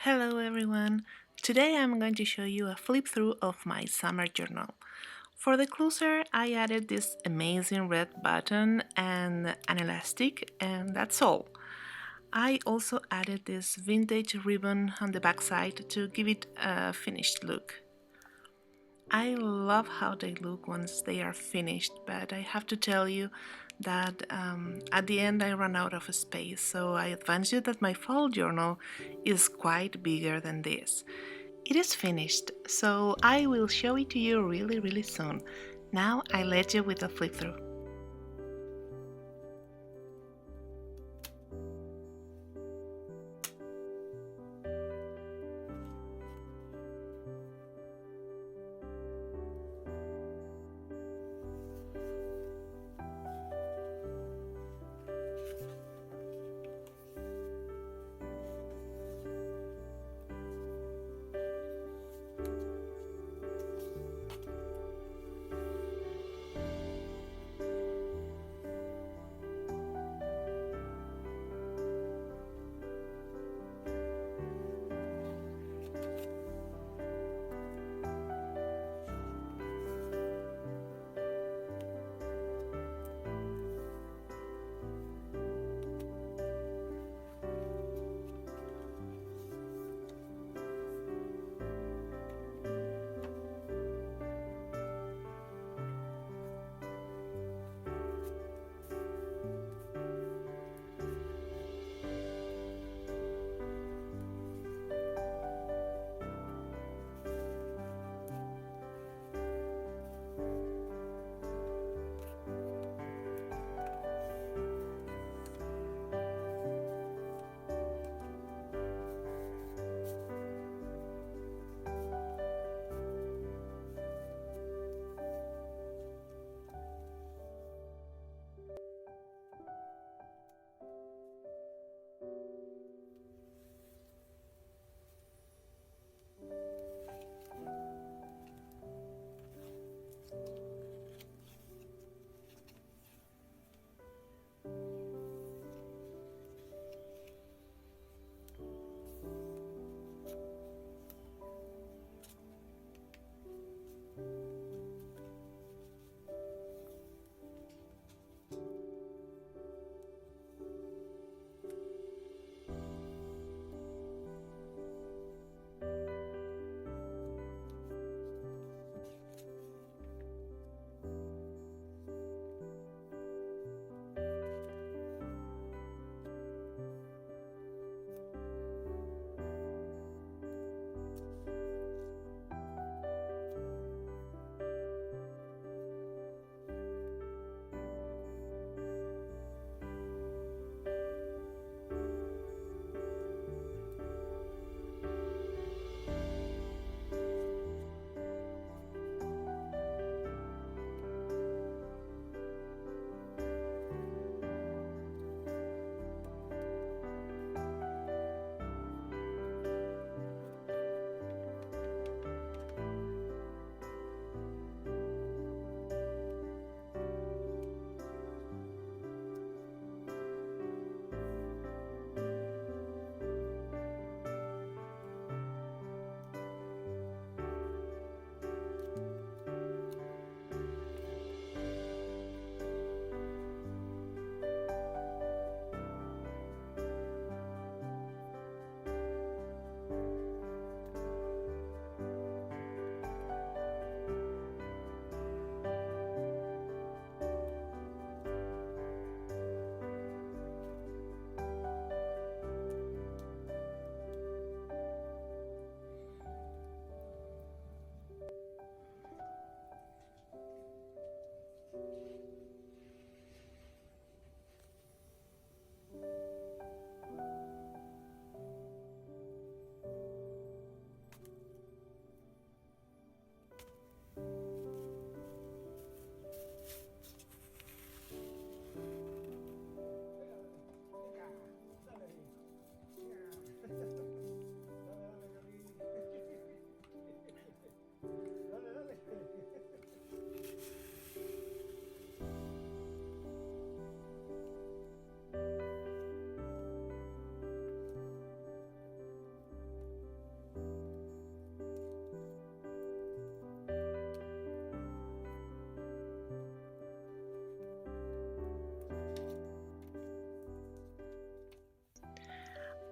Hello everyone! Today I'm going to show you a flip through of my summer journal. For the closer, I added this amazing red button and an elastic, and that's all. I also added this vintage ribbon on the backside to give it a finished look. I love how they look once they are finished, but I have to tell you that at the end I ran out of space, so I advise you that my fall journal is quite bigger than this. It is finished, so I will show it to you really soon. Now I let you with a flip through.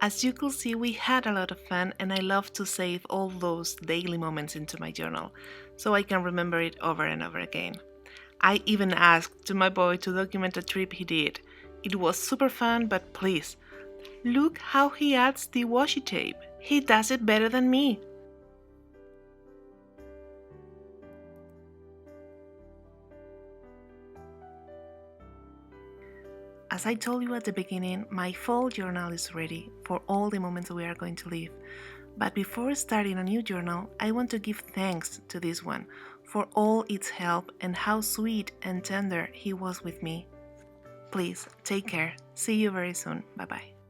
As you could see, we had a lot of fun, and I love to save all those daily moments into my journal so I can remember it over and over again. I even asked to my boy to document a trip he did. It was super fun, but please, look how he adds the washi tape. He does it better than me. As I told you at the beginning, my fall journal is ready for all the moments we are going to live. But before starting a new journal, I want to give thanks to this one for all its help and how sweet and tender he was with me. Please take care. See you very soon. Bye bye.